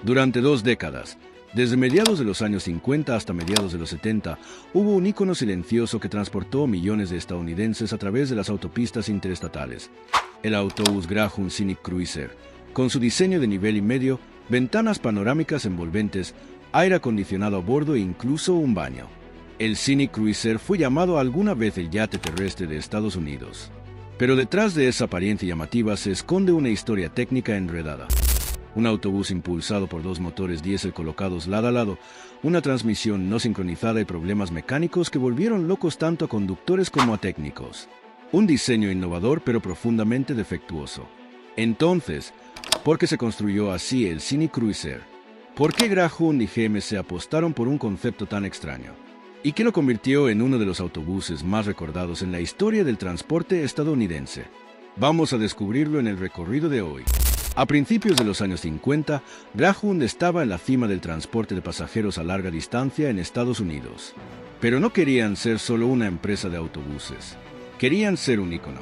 Durante 2 décadas, desde mediados de los años 50 hasta mediados de los 70, hubo un ícono silencioso que transportó millones de estadounidenses a través de las autopistas interestatales: el autobús Greyhound Scenic Cruiser, con su diseño de nivel y medio, ventanas panorámicas envolventes, aire acondicionado a bordo e incluso un baño. El Scenic Cruiser fue llamado alguna vez el yate terrestre de Estados Unidos. Pero detrás de esa apariencia llamativa se esconde una historia técnica enredada. Un autobús impulsado por 2 motores diésel colocados lado a lado, una transmisión no sincronizada y problemas mecánicos que volvieron locos tanto a conductores como a técnicos. Un diseño innovador pero profundamente defectuoso. Entonces, ¿por qué se construyó así el Scenic Cruiser? ¿Por qué Greyhound y GMC apostaron por un concepto tan extraño? ¿Y qué lo convirtió en uno de los autobuses más recordados en la historia del transporte estadounidense? Vamos a descubrirlo en el recorrido de hoy. A principios de los años 50, Greyhound estaba en la cima del transporte de pasajeros a larga distancia en Estados Unidos. Pero no querían ser solo una empresa de autobuses. Querían ser un ícono.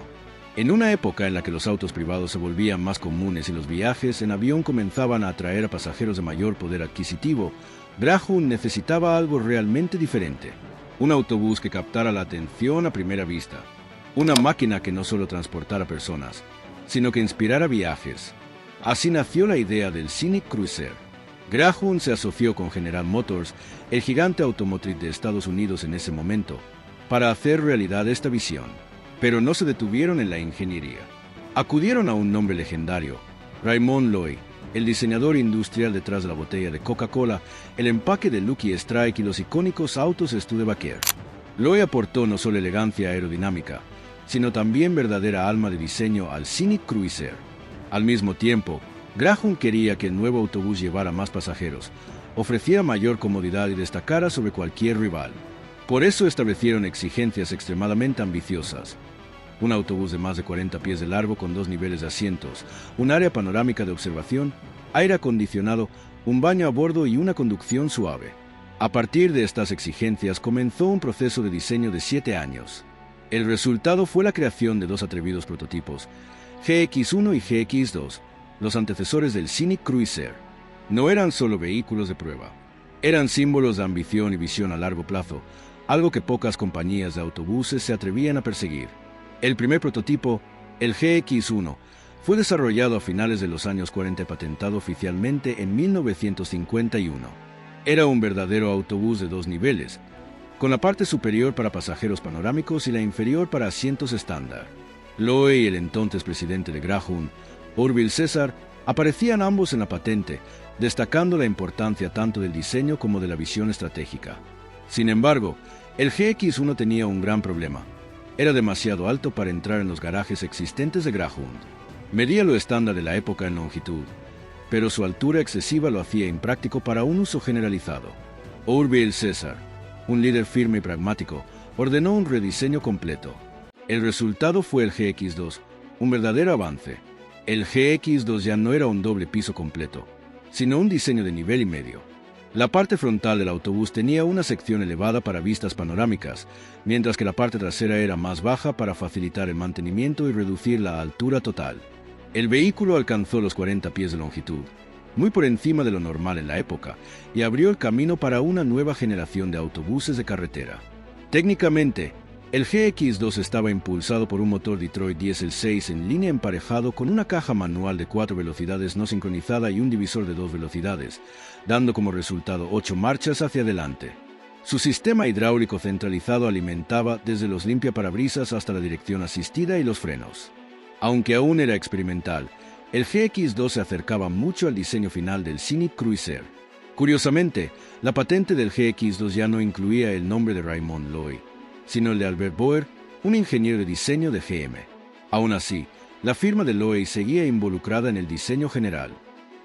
En una época en la que los autos privados se volvían más comunes y los viajes en avión comenzaban a atraer a pasajeros de mayor poder adquisitivo, Greyhound necesitaba algo realmente diferente. Un autobús que captara la atención a primera vista. Una máquina que no solo transportara personas, sino que inspirara viajes. Así nació la idea del Scenic Cruiser. Greyhound se asoció con General Motors, el gigante automotriz de Estados Unidos en ese momento, para hacer realidad esta visión. Pero no se detuvieron en la ingeniería. Acudieron a un nombre legendario: Raymond Loewy, el diseñador industrial detrás de la botella de Coca-Cola, el empaque de Lucky Strike y los icónicos autos Studebaker. Loewy aportó no solo elegancia aerodinámica, sino también verdadera alma de diseño al Scenic Cruiser. Al mismo tiempo, Greyhound quería que el nuevo autobús llevara más pasajeros, ofreciera mayor comodidad y destacara sobre cualquier rival. Por eso establecieron exigencias extremadamente ambiciosas. Un autobús de más de 40 pies de largo con 2 niveles de asientos, un área panorámica de observación, aire acondicionado, un baño a bordo y una conducción suave. A partir de estas exigencias comenzó un proceso de diseño de 7 años. El resultado fue la creación de 2 atrevidos prototipos, GX1 y GX2, los antecesores del Scenic Cruiser. No eran solo vehículos de prueba, eran símbolos de ambición y visión a largo plazo, algo que pocas compañías de autobuses se atrevían a perseguir. El primer prototipo, el GX1, fue desarrollado a finales de los años 40 y patentado oficialmente en 1951. Era un verdadero autobús de 2 niveles, con la parte superior para pasajeros panorámicos y la inferior para asientos estándar. Loewy y el entonces presidente de Greyhound, Orville César, aparecían ambos en la patente, destacando la importancia tanto del diseño como de la visión estratégica. Sin embargo, el GX1 tenía un gran problema. Era demasiado alto para entrar en los garajes existentes de Greyhound. Medía lo estándar de la época en longitud, pero su altura excesiva lo hacía impráctico para un uso generalizado. Orville César, un líder firme y pragmático, ordenó un rediseño completo. El resultado fue el GX2, un verdadero avance. El GX2 ya no era un doble piso completo, sino un diseño de nivel y medio. La parte frontal del autobús tenía una sección elevada para vistas panorámicas, mientras que la parte trasera era más baja para facilitar el mantenimiento y reducir la altura total. El vehículo alcanzó los 40 pies de longitud, muy por encima de lo normal en la época, y abrió el camino para una nueva generación de autobuses de carretera. Técnicamente, el GX2 estaba impulsado por un motor Detroit Diesel 6 en línea emparejado con una caja manual de 4 velocidades no sincronizada y un divisor de 2 velocidades, dando como resultado 8 marchas hacia adelante. Su sistema hidráulico centralizado alimentaba desde los limpiaparabrisas hasta la dirección asistida y los frenos. Aunque aún era experimental, el GX2 se acercaba mucho al diseño final del Scenic Cruiser. Curiosamente, la patente del GX2 ya no incluía el nombre de Raymond Loewy, sino el de Albert Boer, un ingeniero de diseño de GM. Aún así, la firma de Loewy seguía involucrada en el diseño general.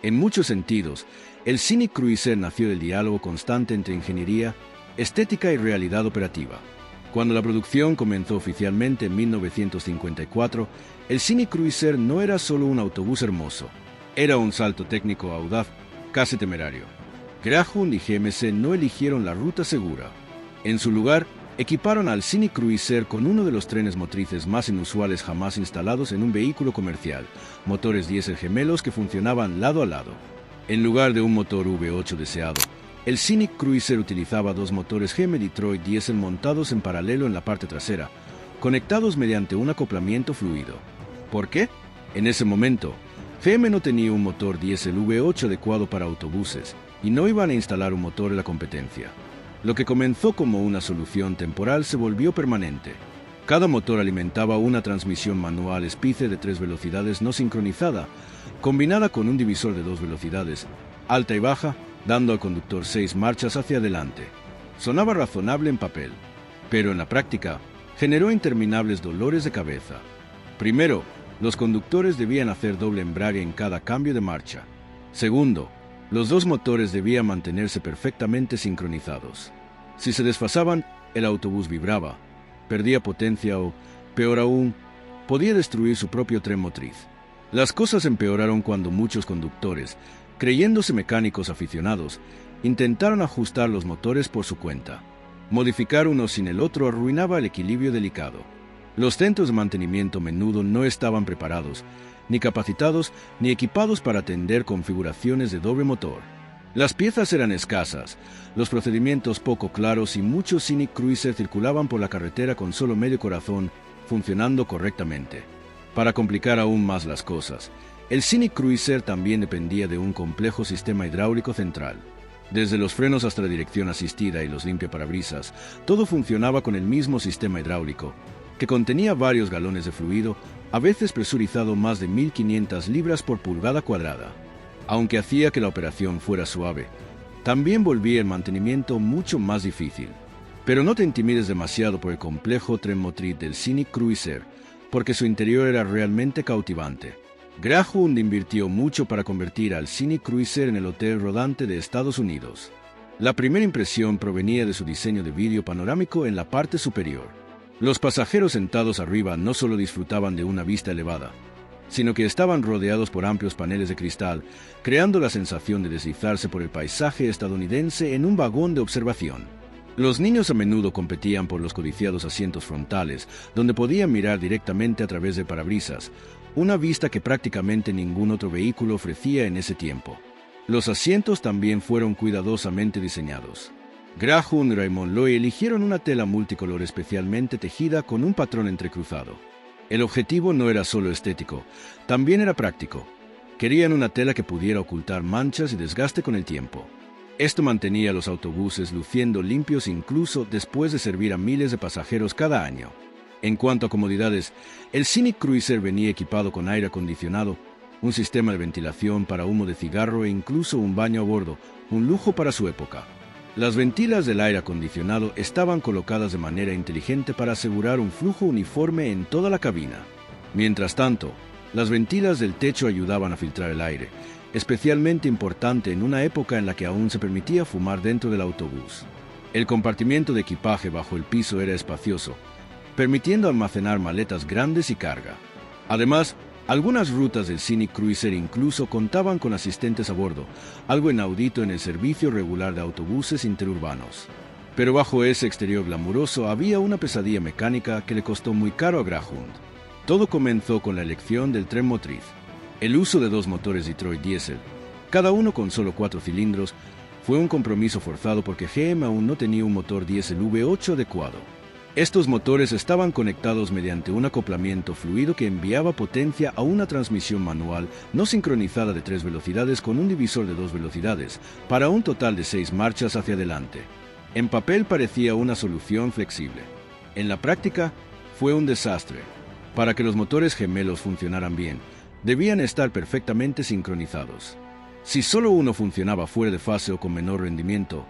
En muchos sentidos, el Scenic Cruiser nació del diálogo constante entre ingeniería, estética y realidad operativa. Cuando la producción comenzó oficialmente en 1954, el Scenic Cruiser no era solo un autobús hermoso, era un salto técnico audaz, casi temerario. Greyhound y GMC no eligieron la ruta segura. En su lugar, equiparon al Scenic Cruiser con uno de los trenes motrices más inusuales jamás instalados en un vehículo comercial, motores diésel gemelos que funcionaban lado a lado. En lugar de un motor V8 deseado, el Scenic Cruiser utilizaba dos motores GM Detroit Diesel montados en paralelo en la parte trasera, conectados mediante un acoplamiento fluido. ¿Por qué? En ese momento, GM no tenía un motor diésel V8 adecuado para autobuses y no iban a instalar un motor en la competencia. Lo que comenzó como una solución temporal se volvió permanente. Cada motor alimentaba una transmisión manual Spicer de 3 velocidades no sincronizada, combinada con un divisor de 2 velocidades, alta y baja, dando al conductor 6 marchas hacia adelante. Sonaba razonable en papel, pero en la práctica generó interminables dolores de cabeza. Primero, los conductores debían hacer doble embrague en cada cambio de marcha. Segundo, los dos motores debían mantenerse perfectamente sincronizados. Si se desfasaban, el autobús vibraba, perdía potencia o, peor aún, podía destruir su propio tren motriz. Las cosas empeoraron cuando muchos conductores, creyéndose mecánicos aficionados, intentaron ajustar los motores por su cuenta. Modificar uno sin el otro arruinaba el equilibrio delicado. Los centros de mantenimiento a menudo no estaban preparados, ni capacitados, ni equipados para atender configuraciones de doble motor. Las piezas eran escasas, los procedimientos poco claros y muchos Scenic Cruiser circulaban por la carretera con solo medio corazón funcionando correctamente. Para complicar aún más las cosas, el Scenic Cruiser también dependía de un complejo sistema hidráulico central. Desde los frenos hasta la dirección asistida y los limpiaparabrisas, todo funcionaba con el mismo sistema hidráulico, que contenía varios galones de fluido, a veces presurizado más de 1.500 libras por pulgada cuadrada. Aunque hacía que la operación fuera suave, también volvía el mantenimiento mucho más difícil. Pero no te intimides demasiado por el complejo tren motriz del Scenic Cruiser, porque su interior era realmente cautivante. Greyhound invirtió mucho para convertir al Scenic Cruiser en el hotel rodante de Estados Unidos. La primera impresión provenía de su diseño de vidrio panorámico en la parte superior. Los pasajeros sentados arriba no solo disfrutaban de una vista elevada, sino que estaban rodeados por amplios paneles de cristal, creando la sensación de deslizarse por el paisaje estadounidense en un vagón de observación. Los niños a menudo competían por los codiciados asientos frontales, donde podían mirar directamente a través de parabrisas, una vista que prácticamente ningún otro vehículo ofrecía en ese tiempo. Los asientos también fueron cuidadosamente diseñados. Greyhound y Raymond Loewy eligieron una tela multicolor especialmente tejida con un patrón entrecruzado. El objetivo no era solo estético, también era práctico. Querían una tela que pudiera ocultar manchas y desgaste con el tiempo. Esto mantenía a los autobuses luciendo limpios incluso después de servir a miles de pasajeros cada año. En cuanto a comodidades, el Scenic Cruiser venía equipado con aire acondicionado, un sistema de ventilación para humo de cigarro e incluso un baño a bordo, un lujo para su época. Las ventilas del aire acondicionado estaban colocadas de manera inteligente para asegurar un flujo uniforme en toda la cabina. Mientras tanto, las ventilas del techo ayudaban a filtrar el aire, especialmente importante en una época en la que aún se permitía fumar dentro del autobús. El compartimiento de equipaje bajo el piso era espacioso, permitiendo almacenar maletas grandes y carga. Además, algunas rutas del Scenic Cruiser incluso contaban con asistentes a bordo, algo inaudito en el servicio regular de autobuses interurbanos. Pero bajo ese exterior glamuroso había una pesadilla mecánica que le costó muy caro a Greyhound. Todo comenzó con la elección del tren motriz. El uso de dos motores Detroit Diesel, cada uno con solo 4 cilindros, fue un compromiso forzado porque GM aún no tenía un motor diésel V8 adecuado. Estos motores estaban conectados mediante un acoplamiento fluido que enviaba potencia a una transmisión manual no sincronizada de 3 velocidades con un divisor de 2 velocidades, para un total de 6 marchas hacia adelante. En papel parecía una solución flexible. En la práctica, fue un desastre. Para que los motores gemelos funcionaran bien, debían estar perfectamente sincronizados. Si solo uno funcionaba fuera de fase o con menor rendimiento,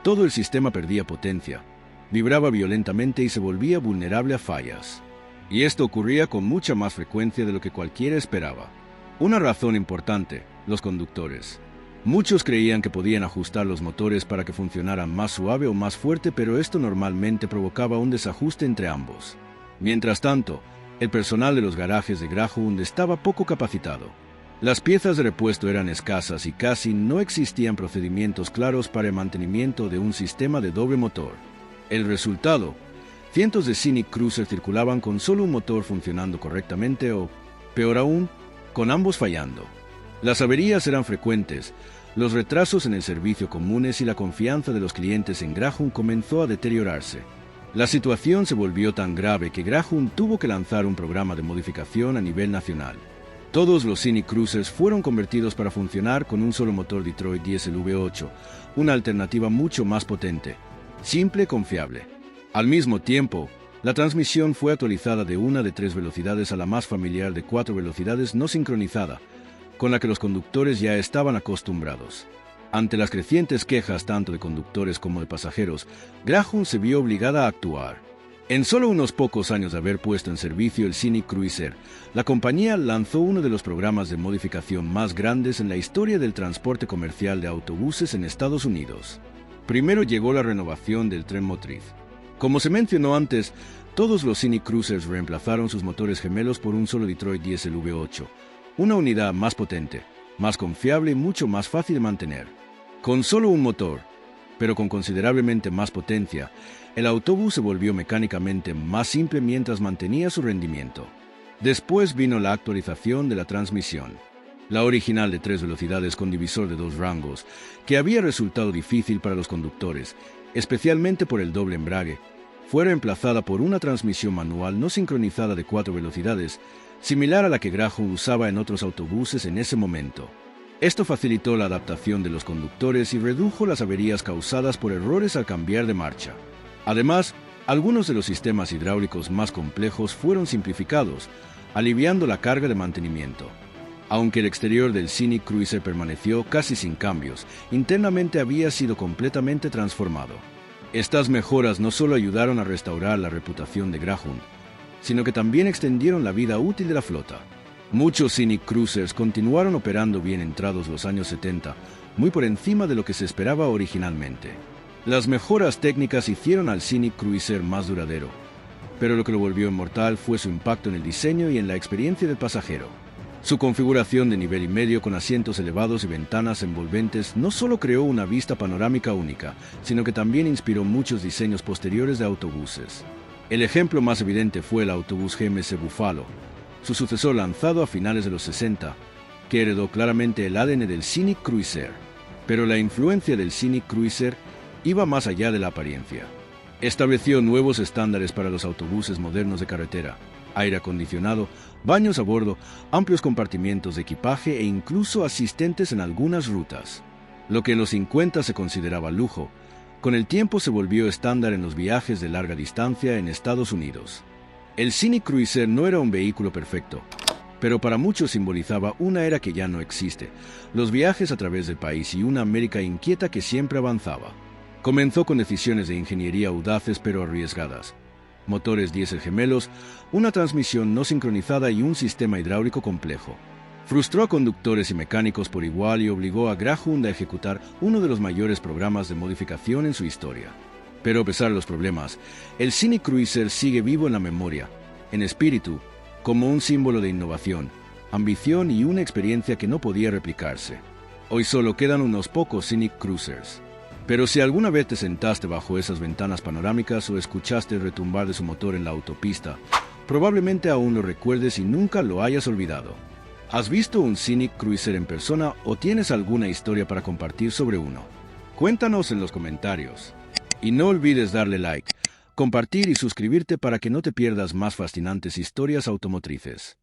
todo el sistema perdía potencia, vibraba violentamente y se volvía vulnerable a fallas. Y esto ocurría con mucha más frecuencia de lo que cualquiera esperaba. Una razón importante: los conductores. Muchos creían que podían ajustar los motores para que funcionaran más suave o más fuerte, pero esto normalmente provocaba un desajuste entre ambos. Mientras tanto, el personal de los garajes de Greyhound estaba poco capacitado. Las piezas de repuesto eran escasas y casi no existían procedimientos claros para el mantenimiento de un sistema de doble motor. El resultado: cientos de Scenic Cruiser circulaban con solo un motor funcionando correctamente o, peor aún, con ambos fallando. Las averías eran frecuentes, Los retrasos en el servicio comunes y la confianza de los clientes en Greyhound comenzó a deteriorarse. La situación se volvió tan grave que Greyhound tuvo que lanzar un programa de modificación a nivel nacional. Todos los Scenic Cruisers fueron convertidos para funcionar con un solo motor Detroit Diesel V8, una alternativa mucho más potente, simple y confiable. Al mismo tiempo, la transmisión fue actualizada de una de 3 velocidades a la más familiar de 4 velocidades no sincronizada, con la que los conductores ya estaban acostumbrados. Ante las crecientes quejas tanto de conductores como de pasajeros, Greyhound se vio obligada a actuar. En solo unos pocos años de haber puesto en servicio el Scenic Cruiser, la compañía lanzó uno de los programas de modificación más grandes en la historia del transporte comercial de autobuses en Estados Unidos. Primero llegó la renovación del tren motriz. Como se mencionó antes, todos los Scenic Cruisers reemplazaron sus motores gemelos por un solo Detroit Diesel V8, una unidad más potente, más confiable y mucho más fácil de mantener. Con solo un motor, pero con considerablemente más potencia, el autobús se volvió mecánicamente más simple mientras mantenía su rendimiento. Después vino la actualización de la transmisión. La original de 3 velocidades con divisor de 2 rangos, que había resultado difícil para los conductores, especialmente por el doble embrague, fue reemplazada por una transmisión manual no sincronizada de 4 velocidades, similar a la que Greyhound usaba en otros autobuses en ese momento. Esto facilitó la adaptación de los conductores y redujo las averías causadas por errores al cambiar de marcha. Además, algunos de los sistemas hidráulicos más complejos fueron simplificados, aliviando la carga de mantenimiento. Aunque el exterior del Scenic Cruiser permaneció casi sin cambios, internamente había sido completamente transformado. Estas mejoras no solo ayudaron a restaurar la reputación de Greyhound, sino que también extendieron la vida útil de la flota. Muchos Scenic Cruisers continuaron operando bien entrados los años 70, muy por encima de lo que se esperaba originalmente. Las mejoras técnicas hicieron al Scenic Cruiser más duradero, pero lo que lo volvió inmortal fue su impacto en el diseño y en la experiencia del pasajero. Su configuración de nivel y medio con asientos elevados y ventanas envolventes no solo creó una vista panorámica única, sino que también inspiró muchos diseños posteriores de autobuses. El ejemplo más evidente fue el autobús GMC Buffalo, su sucesor lanzado a finales de los 60, que heredó claramente el ADN del Scenic Cruiser. Pero la influencia del Scenic Cruiser iba más allá de la apariencia. Estableció nuevos estándares para los autobuses modernos de carretera: aire acondicionado, baños a bordo, amplios compartimientos de equipaje e incluso asistentes en algunas rutas. Lo que en los 50 se consideraba lujo, con el tiempo se volvió estándar en los viajes de larga distancia en Estados Unidos. El Scenic Cruiser no era un vehículo perfecto, pero para muchos simbolizaba una era que ya no existe, los viajes a través del país y una América inquieta que siempre avanzaba. Comenzó con decisiones de ingeniería audaces pero arriesgadas: motores diésel gemelos, una transmisión no sincronizada y un sistema hidráulico complejo. Frustró a conductores y mecánicos por igual y obligó a Greyhound a ejecutar uno de los mayores programas de modificación en su historia. Pero a pesar de los problemas, el Scenic Cruiser sigue vivo en la memoria, en espíritu, como un símbolo de innovación, ambición y una experiencia que no podía replicarse. Hoy solo quedan unos pocos Scenic Cruisers. Pero si alguna vez te sentaste bajo esas ventanas panorámicas o escuchaste el retumbar de su motor en la autopista, probablemente aún lo recuerdes y nunca lo hayas olvidado. ¿Has visto un Scenic Cruiser en persona o tienes alguna historia para compartir sobre uno? Cuéntanos en los comentarios. Y no olvides darle like, compartir y suscribirte para que no te pierdas más fascinantes historias automotrices.